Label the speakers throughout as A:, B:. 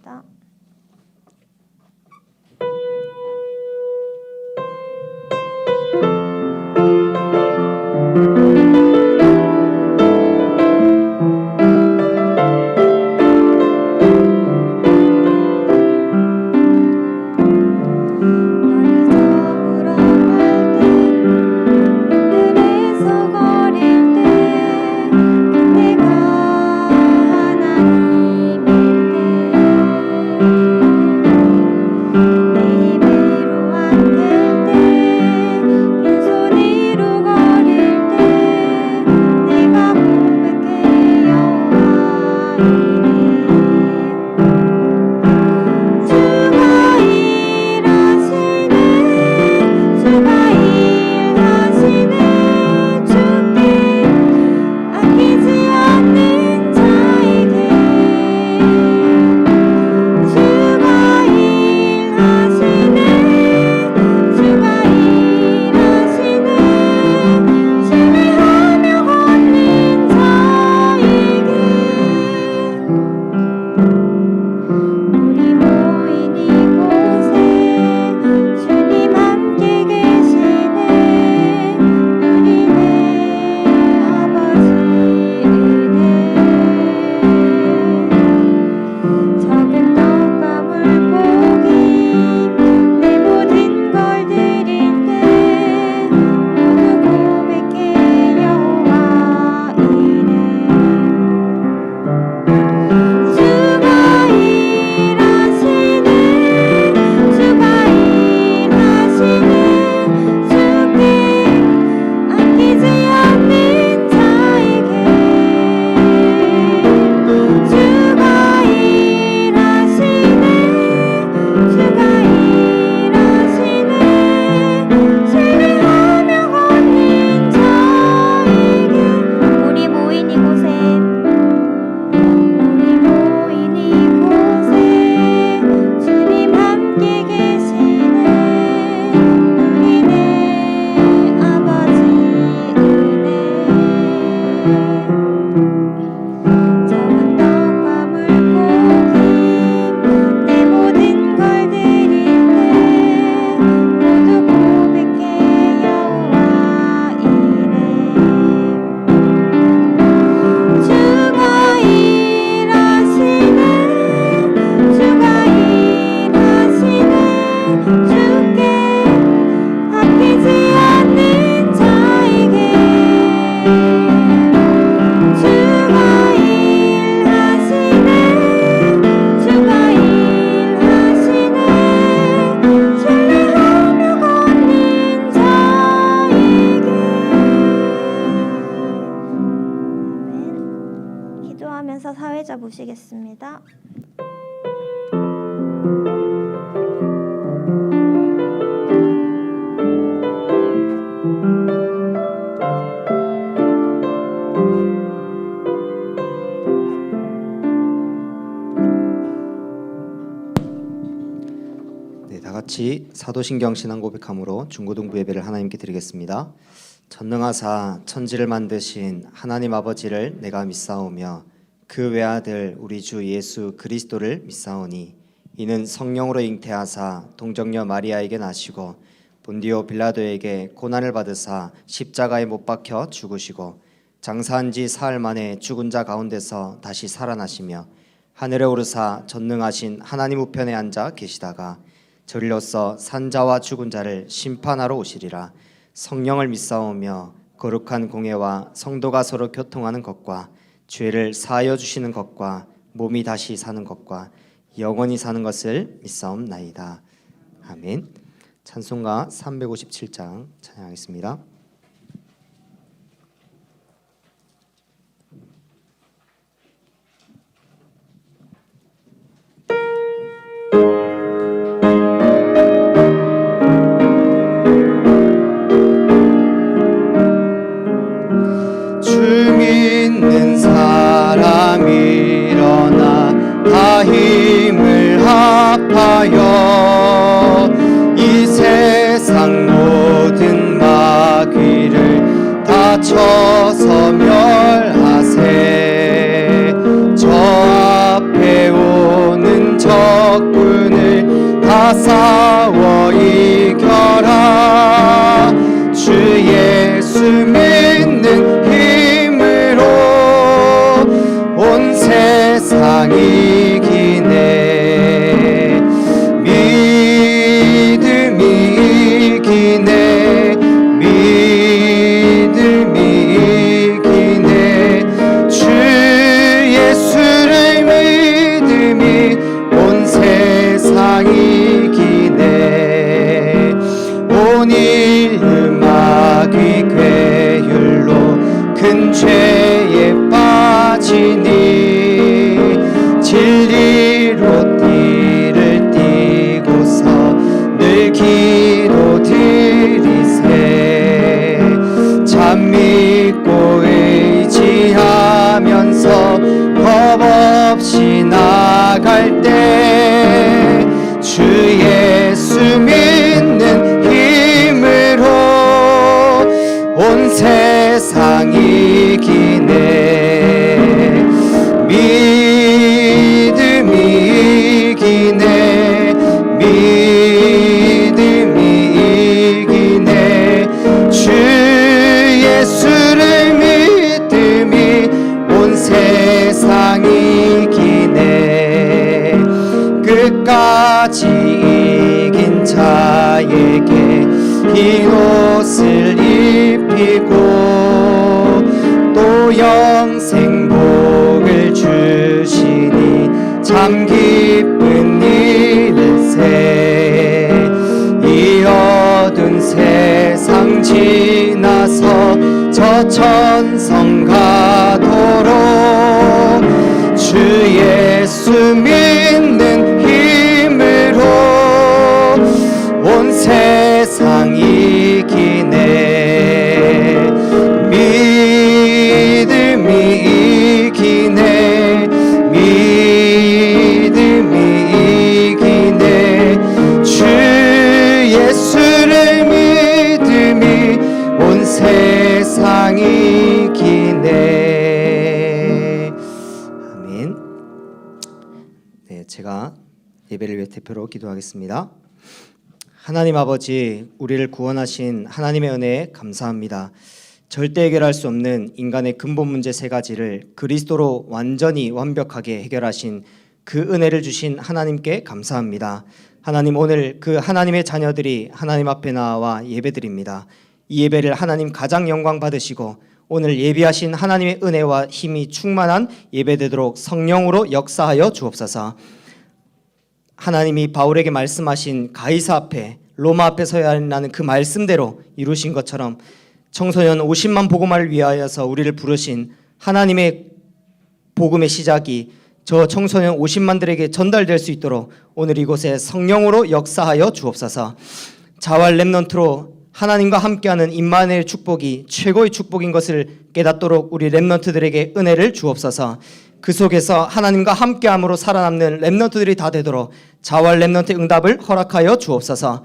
A: 부르겠습니다. 기도하면서 사회자 모시겠습니다.
B: 다 같이 사도신경 신앙 고백함으로 중고등부 예배를 하나님께 드리겠습니다. 전능하사 천지를 만드신 하나님 아버지를 내가 믿사오며 그 외아들 우리 주 예수 그리스도를 믿사오니 이는 성령으로 잉태하사 동정녀 마리아에게 나시고 본디오 빌라도에게 고난을 받으사 십자가에 못 박혀 죽으시고 장사한 지 사흘 만에 죽은 자 가운데서 다시 살아나시며 하늘에 오르사 전능하신 하나님 우편에 앉아 계시다가 저리로서 산자와 죽은 자를 심판하러 오시리라. 성령을 믿사오며 거룩한 공예와 성도가 서로 교통하는 것과 죄를 사하여 주시는 것과 몸이 다시 사는 것과 영원히 사는 것을 믿사옵나이다. 아멘. 찬송가 357장 찬양하겠습니다.
C: 믿는 사람 일어나 다 힘을 합하여 이 세상 모든 마귀를 다 쳐서 멸하세. 저 앞에 오는 저 다 싸워 이겨라. 주 예수 믿는 힘으로 온 세상 이기네. 믿음이 이기네. 믿음이 이기네. 주 예수를 믿음이 온 세상 이기네. 온 인류 마귀 괴율로 큰 죄에 빠지니 진리로 띠를 띠고서 늘 기도 드리세. 참 믿고 의지하면서 겁 없이 나갈 때 주 예수 믿는 힘으로 온 세상 이기네. 믿음이 이기네. 믿음이 이기네. 주 예수를 믿음이 온 세상 이기네. 끝까지 이긴 자에게 흰 옷을 입히고 또 영생복을 주시니 참 기쁜 일세. 이 어두운 세상 지나서 저 천성 가도록 주 예수 믿는 힘으로 온 세상 이기네. 믿음이 이기네. 믿음이 이기네. 주 예수를 믿음이 온 세상 이기네. 아멘. 네, 제가 예배를 위해 대표로 기도하겠습니다. 하나님 아버지, 우리를 구원하신 하나님의 은혜에 감사합니다. 절대 해결할 수 없는 인간의 근본 문제 세 가지를 그리스도로 완전히 완벽하게 해결하신 그 은혜를 주신 하나님께 감사합니다. 하나님, 오늘 그 하나님의 자녀들이 하나님 앞에 나와 예배드립니다. 이 예배를 하나님 가장 영광 받으시고 오늘 예비하신 하나님의 은혜와 힘이 충만한 예배되도록 성령으로 역사하여 주옵소서. 하나님이 바울에게 말씀하신 가이사 앞에 로마 앞에 서야 한다는 그 말씀대로 이루신 것처럼 청소년 50만 복음화를 위하여서 우리를 부르신 하나님의 복음의 시작이 저 청소년 50만들에게 전달될 수 있도록 오늘 이곳에 성령으로 역사하여 주옵소서. 자활 렘넌트로 하나님과 함께하는 임마누엘 축복이 최고의 축복인 것을 깨닫도록 우리 렘넌트들에게 은혜를 주옵소서. 그 속에서 하나님과 함께함으로 살아남는 렘넌트들이 다 되도록 자활 렘넌트의 응답을 허락하여 주옵소서.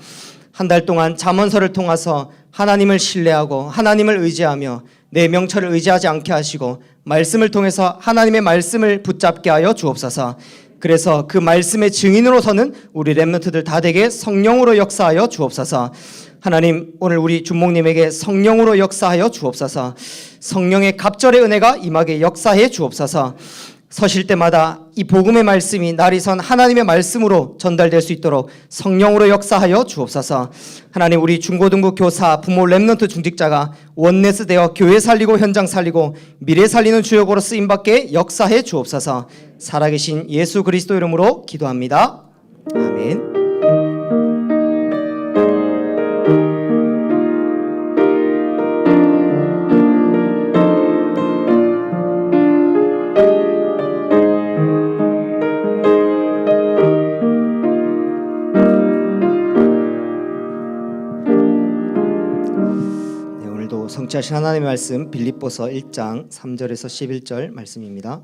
C: 한 달 동안 잠언서를 통해서 하나님을 신뢰하고 하나님을 의지하며 내 명철을 의지하지 않게 하시고 말씀을 통해서 하나님의 말씀을 붙잡게 하여 주옵소서. 그래서 그 말씀의 증인으로 서는 우리 렘넌트들 다 되게 성령으로 역사하여 주옵소서. 하나님, 오늘 우리 준목님에게 성령으로 역사하여 주옵소서. 성령의 갑절의 은혜가 임하게 역사해 주옵소서. 서실 때마다 이 복음의 말씀이 날이 선 하나님의 말씀으로 전달될 수 있도록 성령으로 역사하여 주옵소서. 하나님, 우리 중고등부 교사, 부모, 렘넌트 중직자가 원네스 되어 교회 살리고 현장 살리고 미래 살리는 주역으로 쓰임받게 역사해 주옵소서. 살아계신 예수 그리스도 이름으로 기도합니다. 아멘. 성취하신 하나님의 말씀 빌립보서 1장 3절에서 11절 말씀입니다.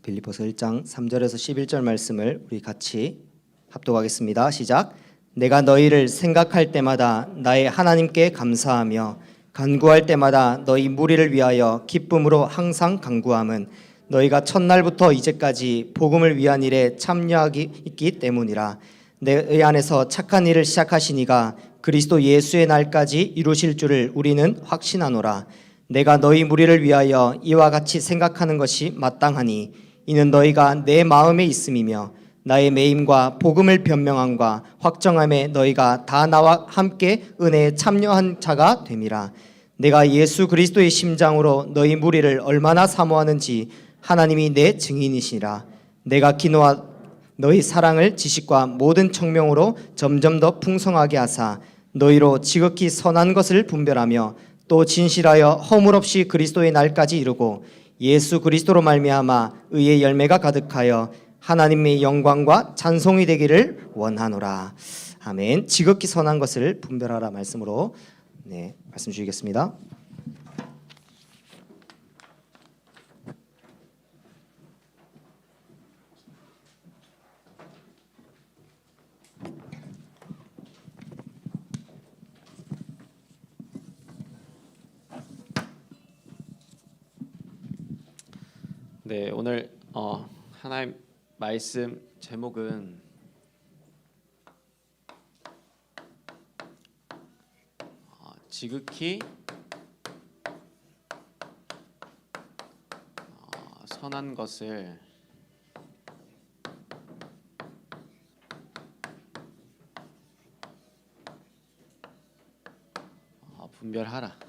C: 빌립보서 1장 3절에서 11절 말씀을 우리 같이 합독하겠습니다. 시작. 내가 너희를 생각할 때마다 나의 하나님께 감사하며 간구할 때마다 너희 무리를 위하여 기쁨으로 항상 간구함은 너희가 첫날부터 이제까지 복음을 위한 일에 참여하기 있기 때문이라. 내 안에서 착한 일을 시작하신 이가 그리스도 예수의 날까지 이루실 줄을 우리는 확신하노라. 내가 너희 무리를 위하여 이와 같이 생각하는 것이 마땅하니 이는 너희가 내 마음에 있음이며 나의 매임과 복음을 변명함과 확정함에 너희가 다 나와 함께 은혜에 참여한 자가 됨이라. 내가 예수 그리스도의 심장으로 너희 무리를 얼마나 사모하는지 하나님이 내 증인이시라. 내가 기노하 너희 사랑을 지식과 모든 청명으로 점점 더 풍성하게 하사 너희로 지극히 선한 것을 분별하며 또 진실하여 허물 없이 그리스도의 날까지 이루고 예수 그리스도로 말미암아 의의 열매가 가득하여 하나님의 영광과 찬송이 되기를 원하노라. 아멘. 지극히 선한 것을 분별하라 말씀으로 말씀 주시겠습니다.
D: 네, 오늘 하나님 말씀 제목은 지극히 선한 것을 분별하라.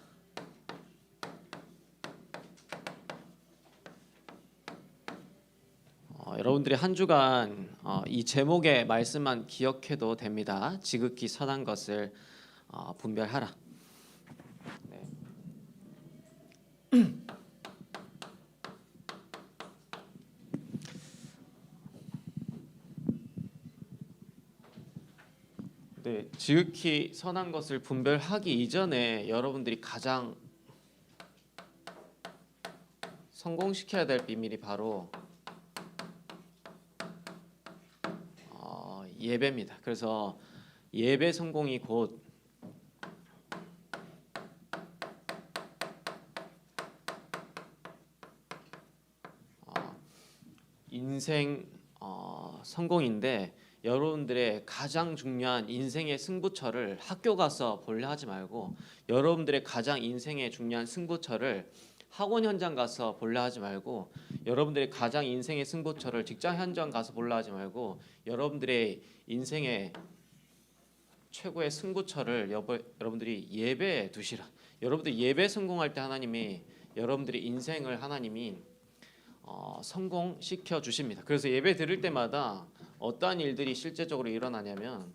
D: 여러분들이 한 주간 이 제목의 말씀만 기억해도 됩니다. 지극히 선한 것을 분별하라. 네. 네, 지극히 선한 것을 분별하기 이전에 여러분들이 가장 성공시켜야 될 비밀이 바로 예배입니다. 그래서 예배 성공이 곧 인생 성공인데, 여러분들의 가장 중요한 인생의 승부처를 학교 가서 볼래 하지 말고, 여러분들의 가장 인생의 중요한 승부처를 학원 현장 가서 볼라 하지 말고, 여러분들의 가장 인생의 승부처를 직장 현장 가서 볼라 하지 말고, 여러분들의 인생의 최고의 승부처를 여러분들이 예배에 두시라. 여러분들이 예배 성공할 때 하나님이 여러분들의 인생을 하나님이 성공시켜 주십니다. 그래서 예배 드릴 때마다 어떠한 일들이 실제적으로 일어나냐면,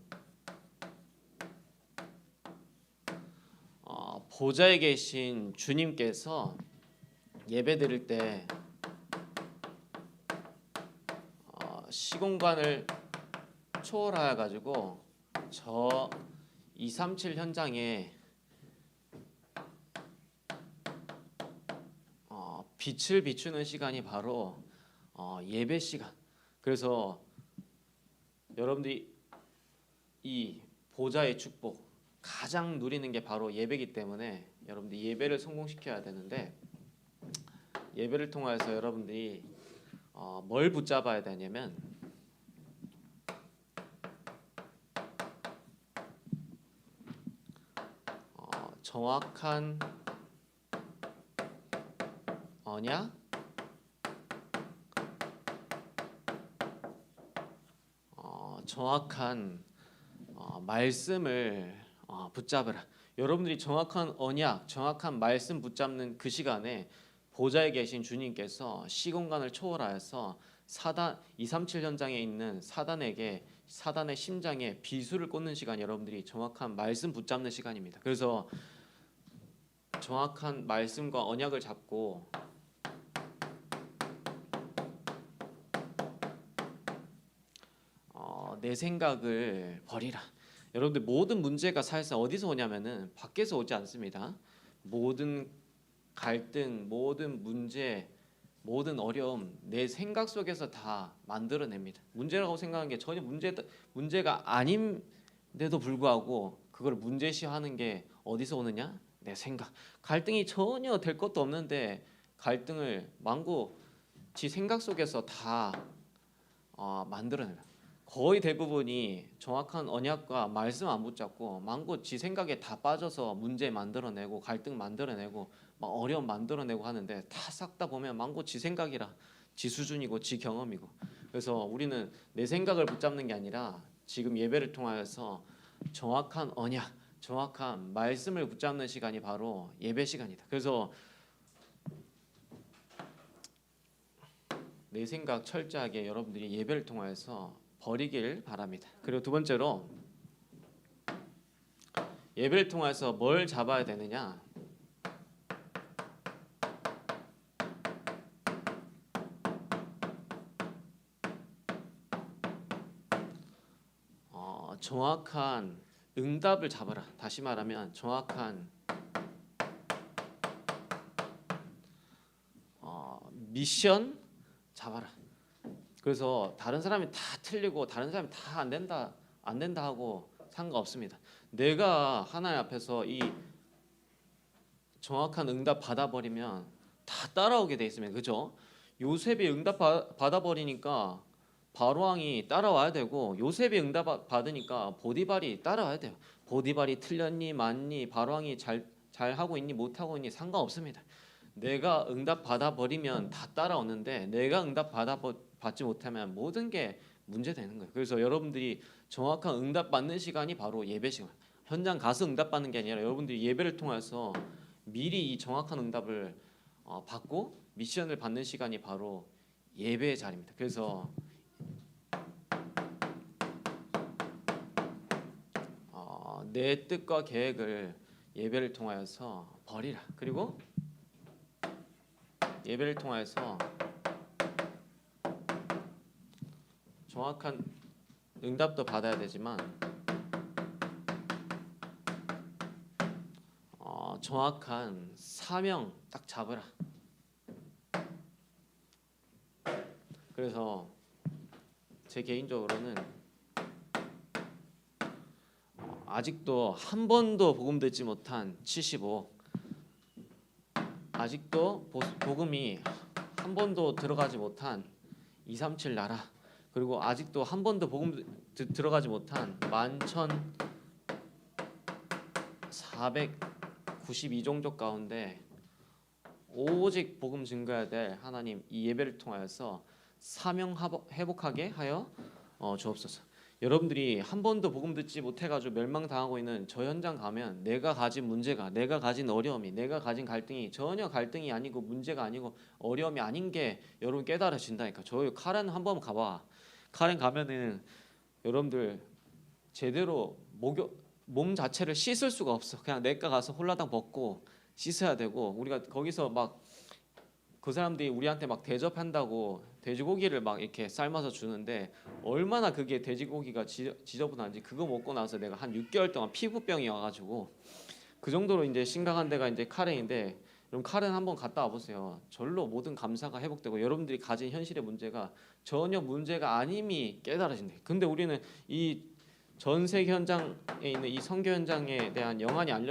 D: 보좌에 계신 주님께서 예배 드릴 때 시공간을 초월하여 가지고 저 237 현장에 빛을 비추는 시간이 바로 예배 시간. 그래서 여러분들이 이 보좌의 축복 가장 누리는 게 바로 예배이기 때문에 여러분들이 예배를 성공시켜야 되는데, 예배를 통해서 여러분들이 뭘 붙잡아야 되냐면 정확한 언약, 정확한 말씀을 붙잡으라. 여러분들이 정확한 언약, 정확한 말씀 붙잡는 그 시간에 보좌에 계신 주님께서 시공간을 초월하여서 237 현장에 있는 사단의 심장에 비수를 꽂는 시간, 여러분들이 정확한 말씀 붙잡는 시간입니다. 그래서 정확한 말씀과 언약을 잡고 내 생각을 버리라. 여러분들 모든 문제가 사실상 어디서 오냐면은 밖에서 오지 않습니다. 모든 갈등, 모든 문제, 모든 어려움 내 생각 속에서 다 만들어냅니다. 문제라고 생각하는 게 전혀 문제가 아닌데도 불구하고 그걸 문제시하는 게 어디서 오느냐? 내 생각. 갈등이 전혀 될 것도 없는데 갈등을 지 생각 속에서 다 만들어내요. 거의 대부분이 정확한 언약과 말씀 안 붙잡고 망고 지 생각에 다 빠져서 문제 만들어내고 갈등 만들어내고 막 어려움 만들어내고 하는데 다 싹 다 보면 망고 지 생각이라 지 수준이고 지 경험이고. 그래서 우리는 내 생각을 붙잡는 게 아니라 지금 예배를 통하여서 정확한 언약, 정확한 말씀을 붙잡는 시간이 바로 예배 시간이다. 그래서 내 생각 철저하게 여러분들이 예배를 통하여서 버리길 바랍니다. 그리고 두 번째로 예배를 통해서 뭘 잡아야 되느냐? 정확한 응답을 잡아라. 다시 말하면 정확한 미션 잡아라. 그래서 다른 사람이 다 틀리고 다른 사람이 다 안 된다 하고 상관없습니다. 내가 하나님 앞에서 이 정확한 응답 받아버리면 다 따라오게 돼 있으면, 그죠? 요셉이 응답 받아버리니까 바로 왕이 따라와야 되고, 요셉이 응답 받으니까 보디발이 따라와야 돼요. 보디발이 틀렸니 맞니 바로 왕이 잘 하고 있니 못 하고 있니 상관없습니다. 내가 응답 받아버리면 다 따라오는데 내가 응답 받지 못하면 모든 게 문제되는 거예요. 그래서 여러분들이 정확한 응답 받는 시간이 바로 예배 시간. 현장 가서 응답 받는 게 아니라 여러분들이 예배를 통해서 미리 이 정확한 응답을 받고 미션을 받는 시간이 바로 예배의 자리입니다. 그래서 내 뜻과 계획을 예배를 통하여서 버리라. 그리고 예배를 통하여서 정확한 응답도 받아야 되지만 정확한 사명 딱 잡으라. 그래서 제 개인적으로는 아직도 한 번도 복음 듣지 못한 75, 아직도 복음이 한 번도 들어가지 못한 237 나라, 그리고 아직도 한 번도 복음 들어가지 못한 11,492종족 가운데 오직 복음 증거해야 될 하나님, 이 예배를 통하여서 사명 회복하게 하여 주옵소서. 여러분들이 한 번도 복음 듣지 못해가지고 멸망당하고 있는 저 현장 가면 내가 가진 문제가, 내가 가진 어려움이, 내가 가진 갈등이 전혀 갈등이 아니고 문제가 아니고 어려움이 아닌 게 여러분 깨달아진다니까. 저희 카렌 한번 가봐. 카렌 가면은 여러분들 제대로 몸 자체를 씻을 수가 없어. 그냥 내가 가서 홀라당 벗고 씻어야 되고, 우리가 거기서 막 그 사람들이 우리한테 막 대접한다고 돼지고기를 막 이렇게 삶아서 주는데 얼마나 그게 돼지고기가 지저분한지, 그거 먹고 나서 내가 한 6개월 동안 피부병이 와가지고, 그 정도로 이제 심각한 데가 이제 카렌인데, 여러분 카렌 한번 갔다 와보세요. 절로 모든 감사가 회복되고 여러분들이 가진 현실의 문제가 전혀 문제가 아님이 깨달아진대. 근데 우리는 이 전 세계 현장에 있는 이 선교 현장에 대한 영안이 안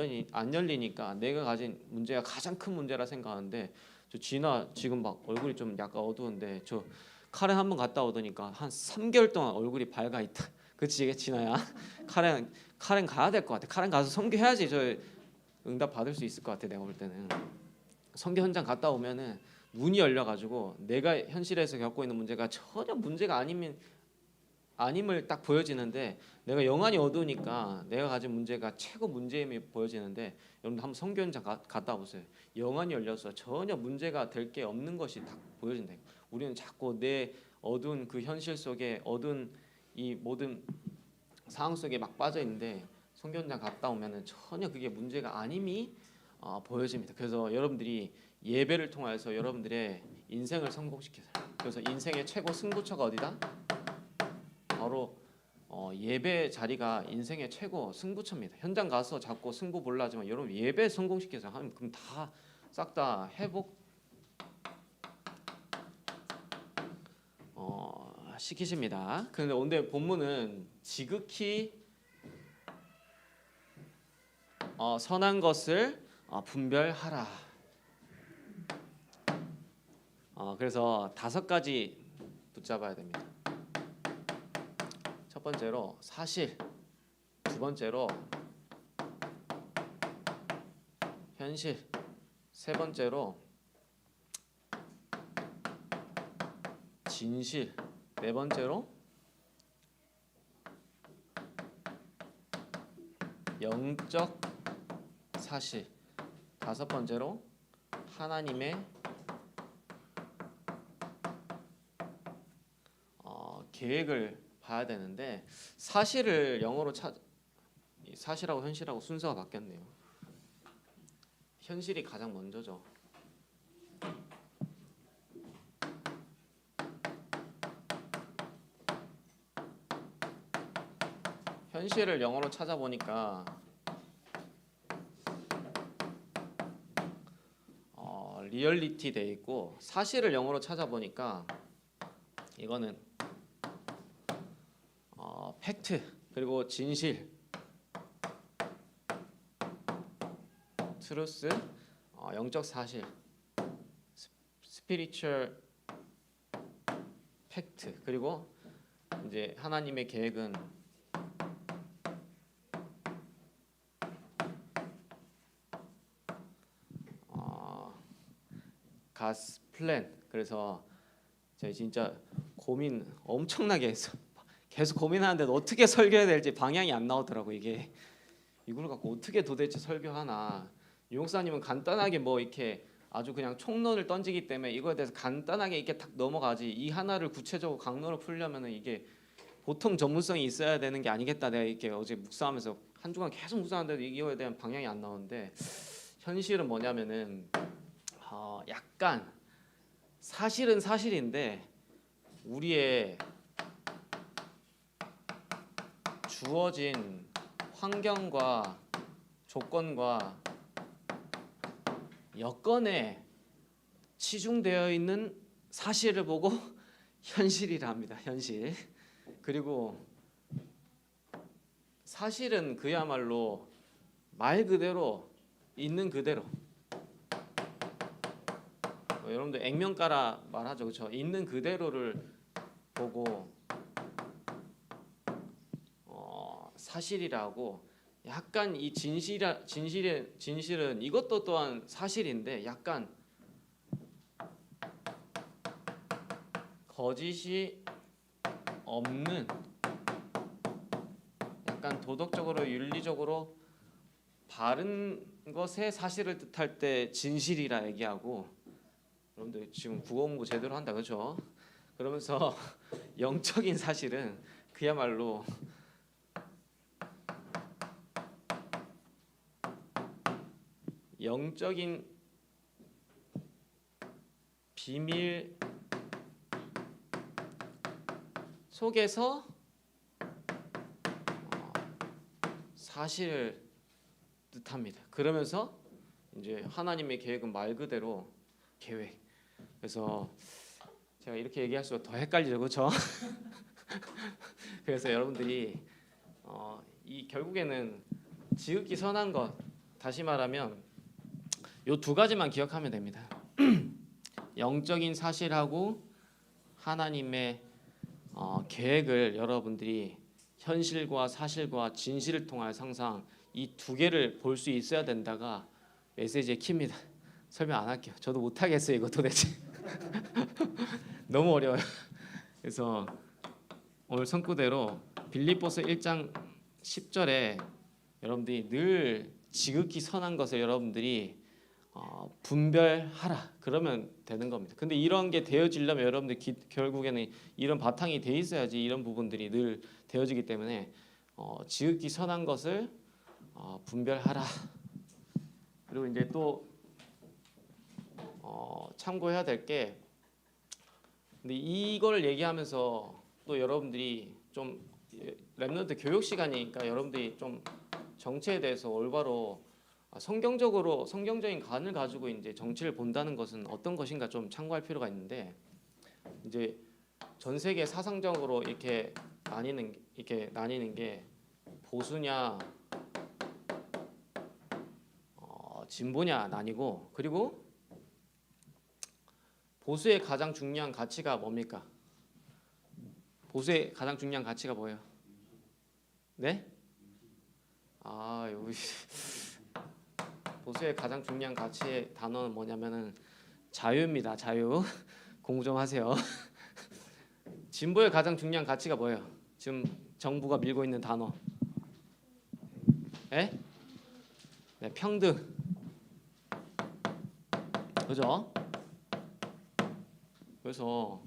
D: 열리니까 내가 가진 문제가 가장 큰 문제라 생각하는데, 저 진아 지금 막 얼굴이 좀 약간 어두운데 저 카렌 한번 갔다 오더니까 한 3개월 동안 얼굴이 밝아 있다. 그치 진아야? 카렌 가야 될 것 같아. 카렌 가서 선교해야지 저 응답 받을 수 있을 것 같아. 내가 볼 때는 선교 현장 갔다 오면은 문이 열려가지고 내가 현실에서 겪고 있는 문제가 전혀 문제가 아님을 딱 보여지는데, 내가 영안이 어두우니까 내가 가진 문제가 최고 문제임이 보여지는데, 여러분 한번 선교 현장 갔다 와보세요. 영안이 열려서 전혀 문제가 될 게 없는 것이 딱 보여진다. 우리는 자꾸 내 어두운 그 현실 속에, 어두운 이 모든 상황 속에 막 빠져 있는데, 선교 현장 갔다 오면은 전혀 그게 문제가 아님이 보여집니다. 그래서 여러분들이 예배를 통해서 여러분들의 인생을 성공시켜요. 그래서 인생의 최고 승부처가 어디다? 바로 예배 자리가 인생의 최고 승부처입니다. 현장 가서 자꾸 승부 보려 하지만 여러분 예배 성공시켜서 하면 그럼 다 싹 다 회복 시키십니다. 그런데 오늘 본문은 지극히 선한 것을 분별하라. 그래서 5가지 붙잡아야 됩니다. 첫 번째로 사실, 두 번째로 현실, 세 번째로 진실, 네 번째로 영적 사실, 다섯 번째로 하나님의 계획을 봐야 되는데, 사실을 영어로 사실하고 현실하고 순서가 바뀌었네요. 현실이 가장 먼저죠. 현실을 영어로 찾아보니까 리얼리티 돼 있고, 사실을 영어로 찾아보니까 이거는 팩트, 그리고 진실, 트루스, 영적 사실, 스피리추얼 팩트, 그리고 이제 하나님의 계획은 God's plan. 그래서 제가 진짜 고민 엄청나게 했어. 계속 고민하는데 어떻게 설교해야 될지 방향이 안 나오더라고. 이게 이걸 갖고 어떻게 도대체 설교하나. 유 목사님은 간단하게 뭐 이렇게 아주 그냥 총론을 던지기 때문에 이거에 대해서 간단하게 이렇게 탁 넘어가지, 이 하나를 구체적으로 강론을 풀려면은 이게 보통 전문성이 있어야 되는 게 아니겠다. 내가 이렇게 어제 묵상하면서 한 주간 계속 묵상하는데도 이거에 대한 방향이 안 나오는데, 현실은 뭐냐면은 약간 사실은 사실인데 우리의 주어진 환경과 조건과 여건에 치중되어 있는 사실을 보고 현실이라 합니다. 현실. 그리고 사실은 그야말로 말 그대로 있는 그대로, 여러분들 액면가라 말하죠, 그렇죠? 있는 그대로를 보고 사실이라고. 약간 이 진실은 이것도 또한 사실인데 약간 거짓이 없는, 약간 도덕적으로 윤리적으로 바른 것의 사실을 뜻할 때 진실이라 얘기하고, 여러분들 지금 국어 공부 제대로 한다, 그렇죠? 그러면서 영적인 사실은 그야말로 영적인 비밀 속에서 사실을 뜻합니다. 그러면서 이제 하나님의 계획은 말 그대로 계획. 그래서 제가 이렇게 얘기할수록 더 헷갈리죠, 그렇죠? 그래서 여러분들이 이 결국에는 지극히 선한 것, 다시 말하면 요 두 가지만 기억하면 됩니다. 영적인 사실하고 하나님의 계획을 여러분들이 현실과 사실과 진실을 통한 상상, 이 두 개를 볼 수 있어야 된다가 메시지의 키입니다. 설명 안 할게요. 저도 못 하겠어요, 이거 도대체. 너무 어려워요. 그래서 오늘 선구대로 빌립보서 1장 10절에 여러분들이 늘 지극히 선한 것을 여러분들이 분별하라, 그러면 되는 겁니다. 근데 이런 게 되어지려면 여러분들 결국에는 이런 바탕이 돼 있어야지 이런 부분들이 늘 되어지기 때문에 지극히 선한 것을 분별하라. 그리고 이제 또 참고해야 될 게, 근데 이걸 얘기하면서 또 여러분들이 좀 랩런트 교육 시간이니까 여러분들이 좀 정치에 대해서 올바로 성경적인 간을 가지고 이제 정치를 본다는 것은 어떤 것인가 좀 참고할 필요가 있는데, 이제 전 세계 사상적으로 이렇게 나뉘는 게 보수냐 진보냐 나뉘고, 그리고 보수의 가장 중요한 가치가 뭡니까? 보수의 가장 중요한 가치가 뭐예요? 네? 아 여기 보수의 가장 중요한 가치의 단어는 뭐냐면은 자유입니다. 자유. 공부 좀 하세요. 진보의 가장 중요한 가치가 뭐예요? 지금 정부가 밀고 있는 단어. 예? 네, 평등. 그죠? 그래서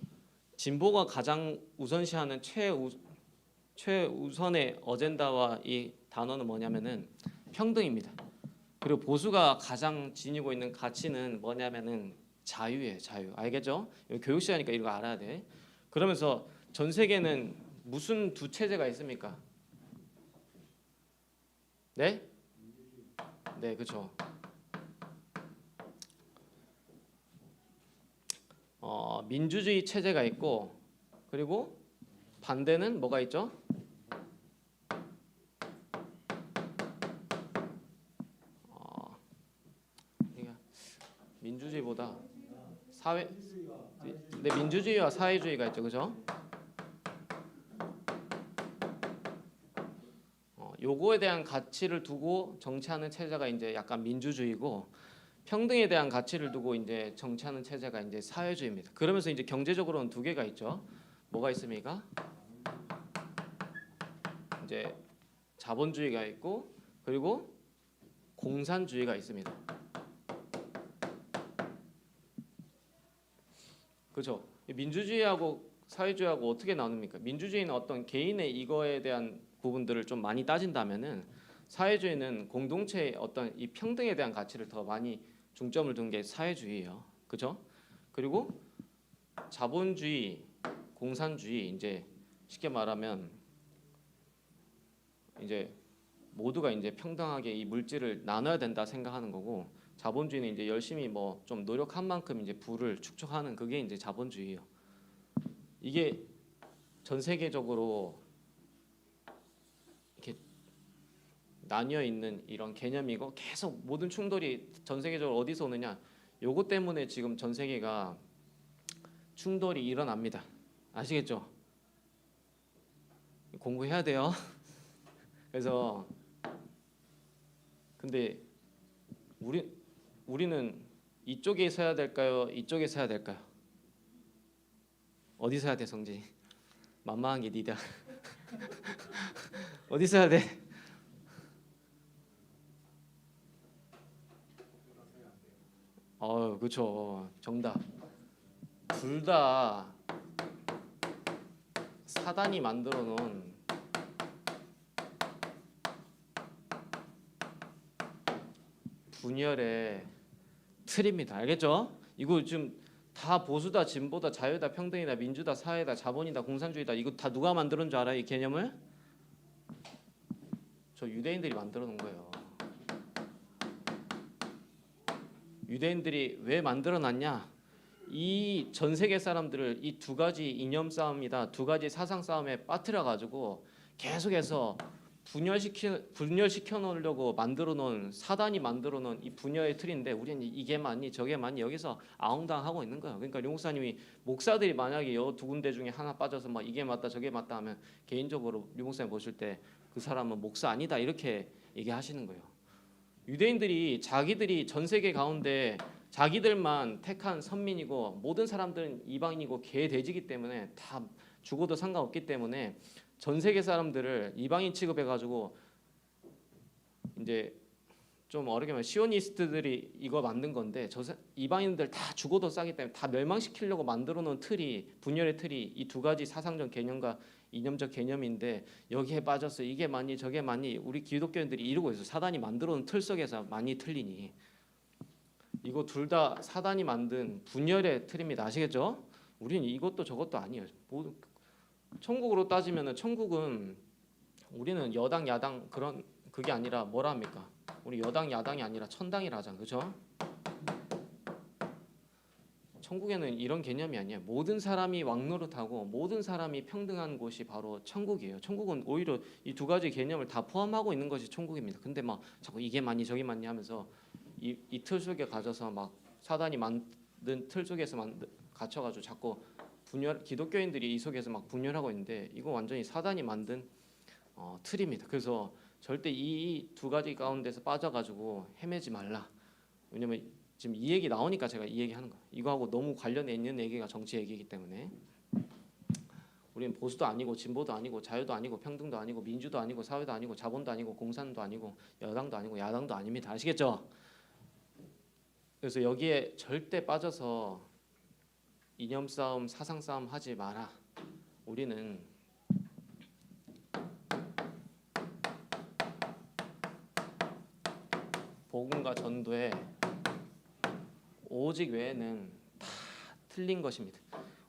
D: 진보가 가장 우선시하는 최우선의 어젠다와 이 단어는 뭐냐면은 평등입니다. 그리고 보수가 가장 지니고 있는 가치는 뭐냐면은 자유예요. 자유. 알겠죠? 교육 시간이니까 이거 알아야 돼. 그러면서 전 세계는 무슨 두 체제가 있습니까? 네? 네, 그렇죠. 민주주의 체제가 있고 그리고 반대는 뭐가 있죠? 민주주의보다 사회, 네, 민주주의와 사회주의가 있죠, 그죠? 요거에 대한 가치를 두고 정치하는 체제가 이제 약간 민주주의고 평등에 대한 가치를 두고 이제 정치하는 체제가 이제 사회주의입니다. 그러면서 이제 경제적으로는 두 개가 있죠. 뭐가 있습니까? 이제 자본주의가 있고 그리고 공산주의가 있습니다. 그렇죠. 민주주의하고 사회주의하고 어떻게 나눕니까? 민주주의는 어떤 개인의 이거에 대한 부분들을 좀 많이 따진다면은 사회주의는 공동체의 어떤 이 평등에 대한 가치를 더 많이 중점을 둔 게 사회주의예요. 그렇죠? 그리고 자본주의, 공산주의 이제 쉽게 말하면 이제 모두가 이제 평등하게 이 물질을 나눠야 된다 생각하는 거고 자본주의는 이제 열심히 뭐 좀 노력한 만큼 이제 부를 축적하는 그게 이제 자본주의예요. 이게 전 세계적으로 이렇게 나뉘어 있는 이런 개념이고 계속 모든 충돌이 전 세계적으로 어디서 오느냐? 요거 때문에 지금 전 세계가 충돌이 일어납니다. 아시겠죠? 공부해야 돼요. 그래서 근데 우리는 이쪽에 서야 될까요? 이쪽에 서야 될까요? 어디 서야 돼, 성진이? 만만한 게 니다. 어디 서야 돼? 그렇죠. 정답. 둘 다 사단이 만들어 놓은 분열의 틀입니다. 알겠죠? 이거 지금 다 보수다, 진보다, 자유다, 평등이다, 민주다, 사회다, 자본이다, 공산주의다. 이거 다 누가 만들었는 줄 알아요? 이 개념을? 저 유대인들이 만들어 놓은 거예요. 유대인들이 왜 만들어 놨냐? 이 전 세계 사람들을 이 두 가지 이념 싸움이다, 두 가지 사상 싸움에 빠뜨려 가지고 계속해서 분열시켜 놓으려고 만들어 놓은 사단이 만들어 놓은 이 분열의 틀인데 우리는 이게 맞니 저게 맞니 여기서 아웅다웅하고 있는 거예요. 그러니까 류 목사님이 목사들이 만약에 여 두 군데 중에 하나 빠져서 막 이게 맞다 저게 맞다 하면 개인적으로 류 목사님 보실 때 그 사람은 목사 아니다 이렇게 얘기하시는 거예요. 유대인들이 자기들이 전 세계 가운데 자기들만 택한 선민이고 모든 사람들은 이방인이고 개돼지기 때문에 다 죽어도 상관없기 때문에 전 세계 사람들을 이방인 취급해가지고 이제 좀 어렵게 말하면 시오니스트들이 이거 만든 건데 이방인들 다 죽어도 싸기 때문에 다 멸망시키려고 만들어놓은 틀이 분열의 틀이 이 두 가지 사상적 개념과 이념적 개념인데 여기에 빠져서 이게 맞니 저게 맞니 우리 기독교인들이 이러고 있어. 사단이 만들어놓은 틀 속에서 많이 틀리니 이거 둘 다 사단이 만든 분열의 틀입니다. 아시겠죠? 우리는 이것도 저것도 아니에요. 천국으로 따지면은 천국은 우리는 여당 야당 그런 그게 아니라 뭐라 합니까? 우리 여당 야당이 아니라 천당이라 하잖아. 그죠? 천국에는 이런 개념이 아니에요. 모든 사람이 왕노릇하고 모든 사람이 평등한 곳이 바로 천국이에요. 천국은 오히려 이 두 가지 개념을 다 포함하고 있는 것이 천국입니다. 근데 막 자꾸 이게 맞니 저게 맞니 하면서 이 틀 속에 가져서 막 사단이 만든 틀 속에서 갇혀가지고 자꾸 분열 기독교인들이 이 속에서 막 분열하고 있는데 이거 완전히 사단이 만든 틀입니다. 그래서 절대 이 두 가지 가운데서 빠져가지고 헤매지 말라. 왜냐면 지금 이 얘기 나오니까 제가 이 얘기 하는 거예요. 이거하고 너무 관련해 있는 얘기가 정치 얘기이기 때문에 우리는 보수도 아니고 진보도 아니고 자유도 아니고 평등도 아니고 민주도 아니고 사회도 아니고 자본도 아니고 공산도 아니고 여당도 아니고 야당도 아닙니다. 아시겠죠? 그래서 여기에 절대 빠져서 이념 싸움, 사상 싸움 하지 마라. 우리는 복음과 전도에 오직 외에는 다 틀린 것입니다.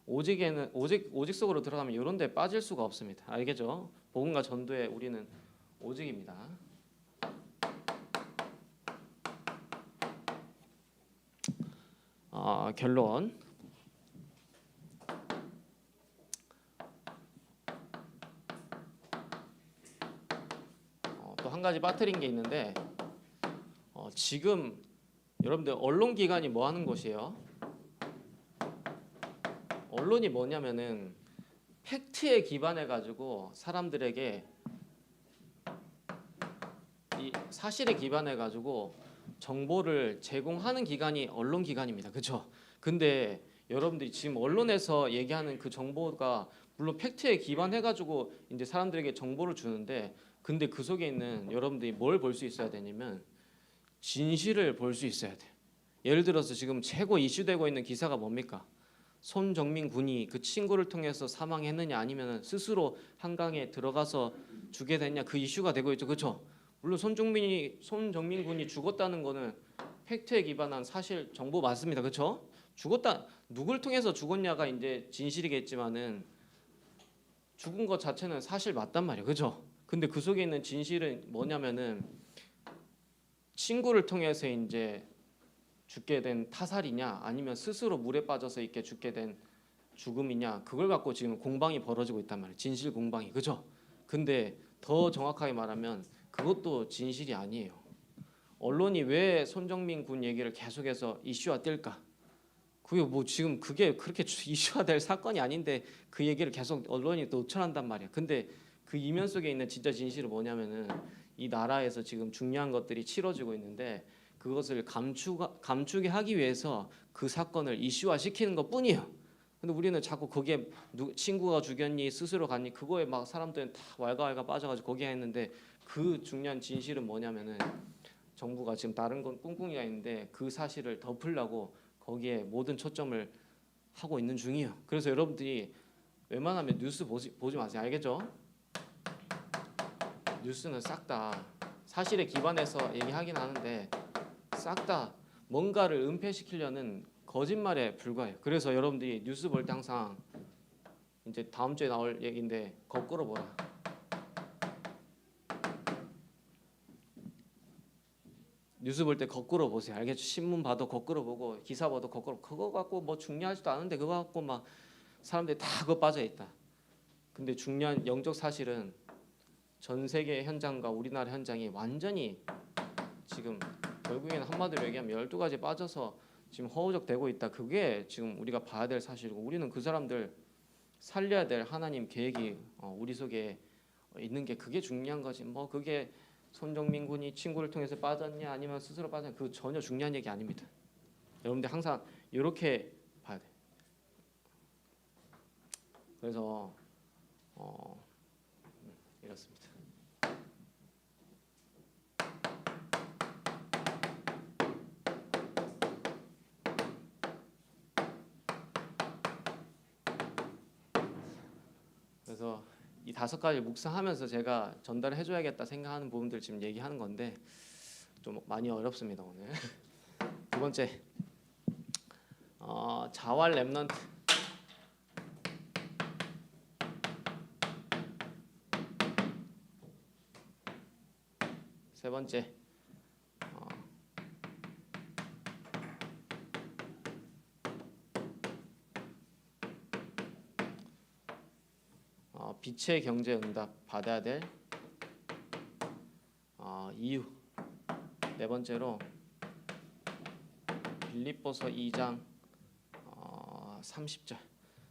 D: 오직에는 오직 속으로 들어가면 이런 데 빠질 수가 없습니다. 알겠죠? 복음과 전도에 우리는 오직입니다. 결론. 또 한 가지 빠뜨린 게 있는데 지금 여러분들 언론 기관이 뭐 하는 곳이에요? 언론이 뭐냐면은 팩트에 기반해 가지고 사람들에게 이 사실에 기반해 가지고 정보를 제공하는 기관이 언론 기관입니다. 그렇죠? 근데 여러분들이 지금 언론에서 얘기하는 그 정보가 물론 팩트에 기반해 가지고 이제 사람들에게 정보를 주는데 근데 그 속에 있는 여러분들이 뭘 볼 수 있어야 되냐면 진실을 볼 수 있어야 돼요. 예를 들어서 지금 최고 이슈되고 있는 기사가 뭡니까? 손정민 군이 그 친구를 통해서 사망했느냐 아니면 스스로 한강에 들어가서 죽게 됐냐 그 이슈가 되고 있죠. 그렇죠? 물론 손정민 군이 죽었다는 거는 팩트에 기반한 사실 정보 맞습니다. 그렇죠? 죽었다 누굴 통해서 죽었냐가 이제 진실이겠지만은 죽은 것 자체는 사실 맞단 말이에요. 그렇죠? 근데 그 속에 있는 진실은 뭐냐면은 친구를 통해서 이제 죽게 된 타살이냐 아니면 스스로 물에 빠져서 이렇게 죽게 된 죽음이냐 그걸 갖고 지금 공방이 벌어지고 있단 말이에요. 진실 공방이. 그죠? 근데 더 정확하게 말하면 그것도 진실이 아니에요. 언론이 왜 손정민 군 얘기를 계속해서 이슈화 뜰까? 그게 뭐 지금 그게 그렇게 이슈화 될 사건이 아닌데 그 얘기를 계속 언론이 노출한단 말이야. 근데 그 이면 속에 있는 진짜 진실은 뭐냐면은 이 나라에서 지금 중요한 것들이 치러지고 있는데 그것을 감추게 하기 위해서 그 사건을 이슈화 시키는 것뿐이에요. 근데 우리는 자꾸 거기에 친구가 죽였니 스스로 갔니 그거에 막 사람들은 다 왈가왈가 빠져가지고 거기에 했는데 그 중요한 진실은 뭐냐면은 정부가 지금 다른 건 꿍꿍이가 있는데 그 사실을 덮으려고 거기에 모든 초점을 하고 있는 중이에요. 그래서 여러분들이 웬만하면 뉴스 보지 마세요. 알겠죠? 뉴스는 싹 다 사실에 기반해서 얘기하긴 하는데 싹 다 뭔가를 은폐시키려는 거짓말에 불과해요. 그래서 여러분들이 뉴스 볼 때 항상 이제 다음 주에 나올 얘기인데 거꾸로 보라. 뉴스 볼 때 거꾸로 보세요. 알겠죠? 신문 봐도 거꾸로 보고 기사 봐도 거꾸로. 그거 갖고 뭐 중요하지도 않은데 그거 갖고 막 사람들이 다 그거 빠져 있다. 근데 중요한 영적 사실은 전 세계 현장과 우리나라 현장이 완전히 지금 결국에는 한마디로 얘기하면 12가지 빠져서 지금 허우적대고 있다. 그게 지금 우리가 봐야 될 사실이고 우리는 그 사람들 살려야 될 하나님 계획이 우리 속에 있는 게 그게 중요한 거지. 뭐 그게 손정민 군이 친구를 통해서 빠졌냐 아니면 스스로 빠졌냐 그 전혀 중요한 얘기 아닙니다. 여러분들 항상 이렇게 봐야 돼. 그래서 이렇습니다. 그래서 이 5가지 묵상하면서 제가 전달을 해줘야겠다 생각하는 부분들 지금 얘기하는 건데 좀 많이 어렵습니다 오늘. 두 번째 자활 렘넌트. 세 번째 빛의 경제 응답 받아야 될 이유. 네 번째로 빌립보서 2장 30절.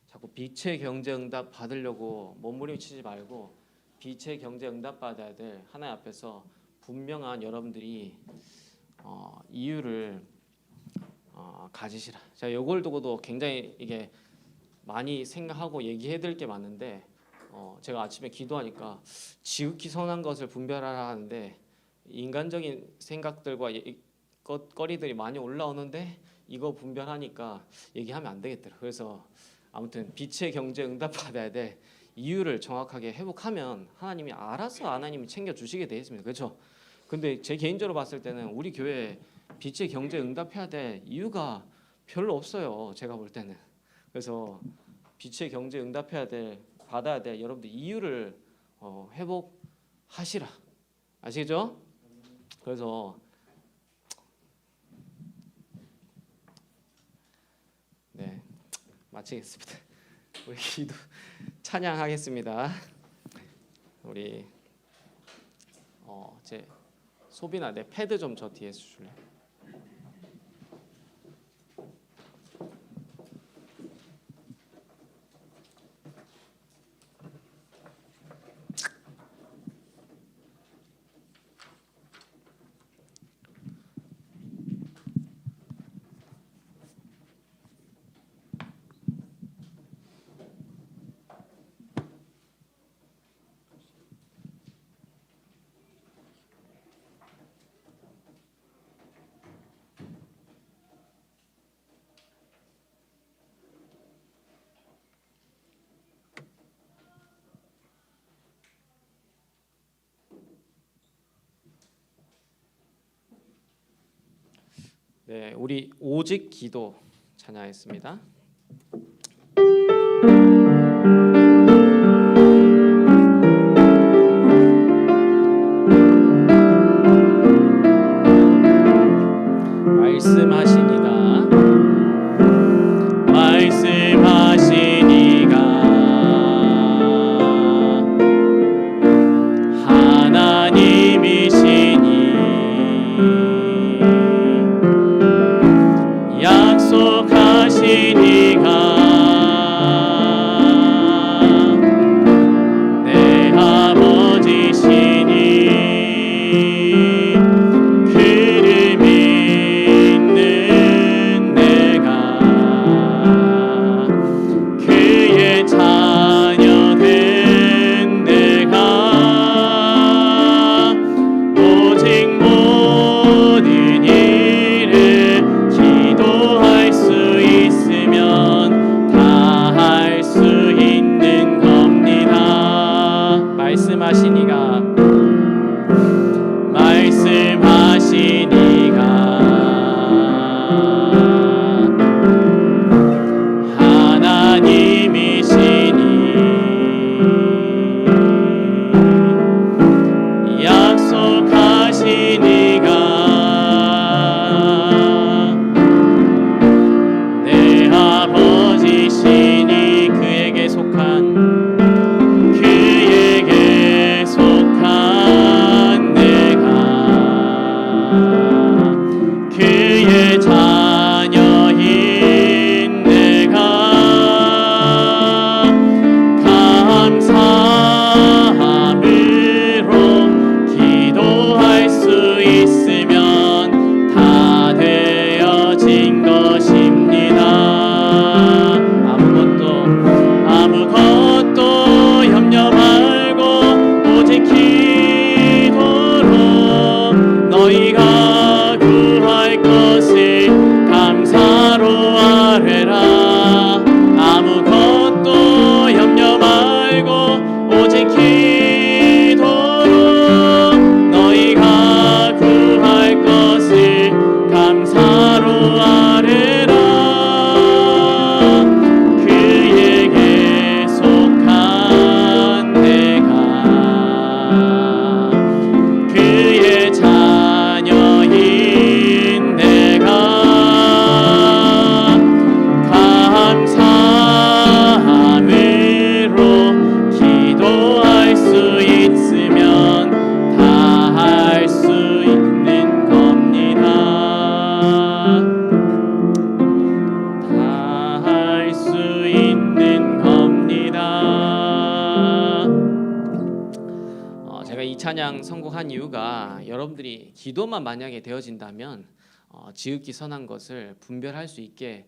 D: 자꾸 빛의 경제 응답 받으려고 몸부림치지 말고 빛의 경제 응답 받아야 될 하나님 앞에서 분명한 여러분들이 이유를 가지시라. 자, 요걸 두고도 굉장히 이게 많이 생각하고 얘기해야 될 게 많은데 제가 아침에 기도하니까 지극히 선한 것을 분별하라 하는데 인간적인 생각들과 거리들이 많이 올라오는데 이거 분별하니까 얘기하면 안 되겠더라고요. 그래서 아무튼 빛의 경제 응답 받아야 될 이유를 정확하게 회복하면 하나님이 알아서 하나님이 챙겨주시게 되어 있습니다. 그렇죠? 근데 제 개인적으로 봤을 때는 우리 교회 빛의 경제 응답해야 될 이유가 별로 없어요. 제가 볼 때는. 그래서 빛의 경제 응답해야 될 받아야 될 여러분들 이유를 회복하시라. 아시죠? 그래서 네, 마치겠습니다. 우리 기도 찬양하겠습니다. 우리 제 소빈아 내 패드 좀 저 뒤에 주실래? 네, 우리 오직 기도 찬양했습니다. 말씀하시니가 하나님이시니 약속하시니가 내 아버지시니 그를 믿는 내가 그의 자녀 된 내가 오직 모든 일에 기도할 수 있으면 다 할 수 있는 겁니다. 말씀하시니가 하나님이시니 약속하시니가 내 아버지시니 그에게 속한 내가 여러분들이 기도만 만약에 되어진다면 지극히 선한 것을 분별할 수 있게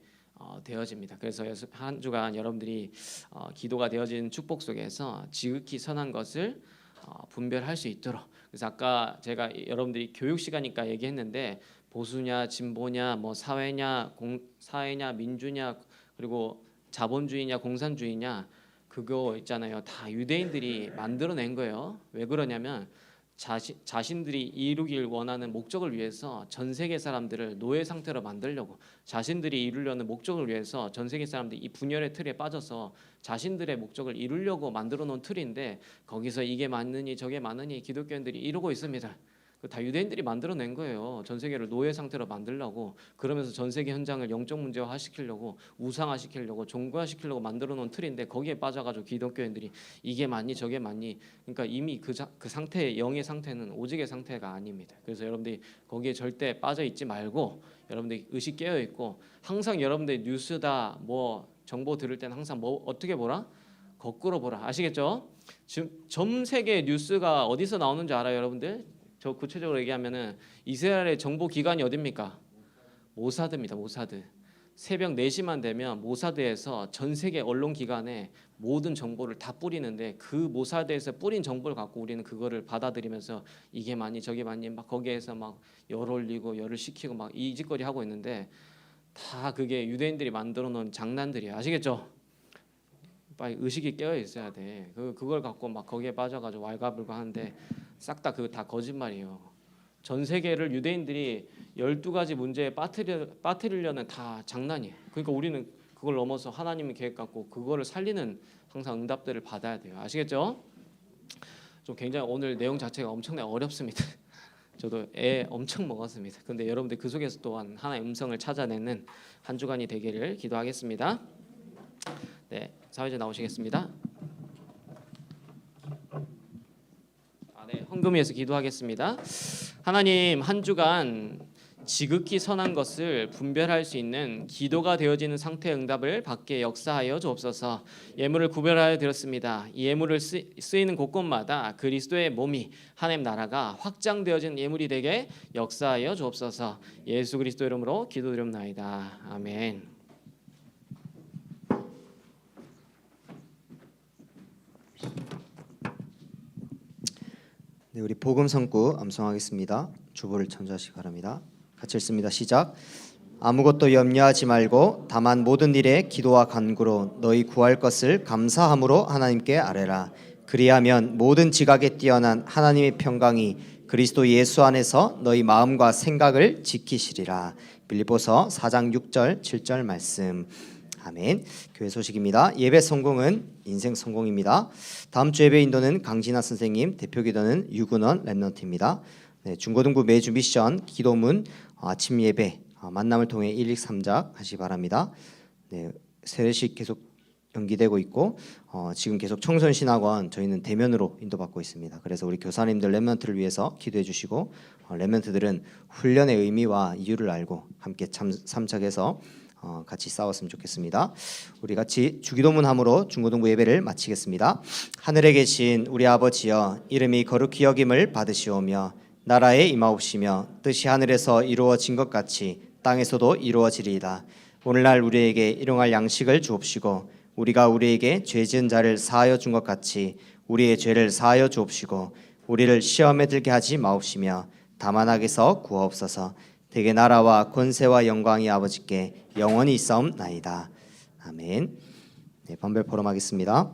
D: 되어집니다. 그래서 한 주간 여러분들이 기도가 되어진 축복 속에서 지극히 선한 것을 분별할 수 있도록. 그래서 아까 제가 여러분들이 교육 시간이니까 얘기했는데 보수냐 진보냐 뭐 사회냐 민주냐 그리고 자본주의냐 공산주의냐 그거 있잖아요. 다 유대인들이 만들어낸 거예요. 왜 그러냐면 자신들이 이루길 원하는 목적을 위해서 전 세계 사람들을 노예 상태로 만들려고, 자신들이 이루려는 목적을 위해서 전 세계 사람들이 이 분열의 틀에 빠져서 자신들의 목적을 이루려고 만들어 놓은 틀인데, 거기서 이게 맞느니 저게 맞느니 기독교인들이 이루고 있습니다. 다 유대인들이 만들어낸 거예요. 전 세계를 노예 상태로 만들려고, 그러면서 전 세계 현장을 영적 문제화 시키려고, 우상화 시키려고, 종교화 시키려고 만들어 놓은 틀인데, 거기에 빠져가지고 기독교인들이 이게 맞니 저게 맞니, 그러니까 이미 그 상태, 영의 상태는 오직의 상태가 아닙니다. 그래서 여러분들이 거기에 절대 빠져 있지 말고 여러분들이 의식 깨어 있고, 항상 여러분들이 뉴스다 뭐 정보 들을 때는 항상 뭐 어떻게 보라? 거꾸로 보라. 아시겠죠? 지금 전 세계 뉴스가 어디서 나오는지 알아요, 여러분들? 저 구체적으로 얘기하면은 이스라엘의 정보 기관이 어디입니까? 모사드입니다. 모사드. 새벽 4시만 되면 모사드에서 전 세계 언론 기관에 모든 정보를 다 뿌리는데, 그 모사드에서 뿌린 정보를 갖고 우리는 그거를 받아들이면서 이게 맞니 저게 맞니 막 거기에서 막 열 올리고 열을 식히고 막 이 짓거리 하고 있는데, 다 그게 유대인들이 만들어 놓은 장난들이야. 아시겠죠? 빨리 의식이 깨어 있어야 돼. 그걸 갖고 막 거기에 빠져가지고 왈가불가 하는데 싹 다 그거 다 거짓말이에요. 전 세계를 유대인들이 12가지 문제에 빠뜨리려는 다 장난이에요. 그러니까 우리는 그걸 넘어서 하나님의 계획 갖고 그거를 살리는 항상 응답들을 받아야 돼요. 아시겠죠? 좀 굉장히 오늘 내용 자체가 엄청나게 어렵습니다. 저도 애 엄청 먹었습니다. 근데 여러분들 그 속에서 또한 하나의 음성을 찾아내는 한 주간이 되기를 기도하겠습니다. 네, 사회자 나오시겠습니다. 네, 헌금위에서 기도하겠습니다. 하나님, 한 주간 지극히 선한 것을 분별할 수 있는 기도가 되어지는 상태의 응답을 받게 역사하여 주옵소서. 예물을 구별하여 드렸습니다. 이 예물을 쓰이는 곳곳마다 그리스도의 몸이, 하나님 나라가 확장되어진 예물이 되게 역사하여 주옵소서. 예수 그리스도 이름으로 기도드립나이다. 아멘.
B: 네, 우리 복음 성구 암송하겠습니다. 주보를 참조하시기 바랍니다. 같이 읽습니다. 시작. 아무것도 염려하지 말고 다만 모든 일에 기도와 간구로 너희 구할 것을 감사함으로 하나님께 아뢰라. 그리하면 모든 지각에 뛰어난 하나님의 평강이 그리스도 예수 안에서 너희 마음과 생각을 지키시리라. 빌립보서 4장 6절 7절 말씀. 아멘. 교회 소식입니다. 예배 성공은 인생 성공입니다. 다음 주 예배 인도는 강진아 선생님, 대표 기도는 유근원 랩넌트입니다. 네, 중고등부 매주 미션 기도문 아침 예배 만남을 통해 1, 2, 3작 하시기 바랍니다. 네, 세례식 계속 연기되고 있고 지금 계속 청소년신학원 저희는 대면으로 인도받고 있습니다. 그래서 우리 교사님들 랩넌트를 위해서 기도해 주시고 랩넌트들은 훈련의 의미와 이유를 알고 함께 참석해서 같이 싸웠으면 좋겠습니다. 우리 같이 주기도문 함으로 중고등부 예배를 마치겠습니다. 하늘에 계신 우리 아버지여, 이름이 거룩히 여김을 받으시오며 나라에 임하옵시며 뜻이 하늘에서 이루어진 것 같이 땅에서도 이루어지리이다. 오늘날 우리에게 일용할 양식을 주옵시고 우리가 우리에게 죄 지은 자를 사하여 준 것 같이 우리의 죄를 사하여 주옵시고 우리를 시험에 들게 하지 마옵시며 다만 악에서 구하옵소서. 대개 나라와 권세와 영광이 아버지께 영원히 있사옵나이다. 아멘. 네, 번별 포럼하겠습니다.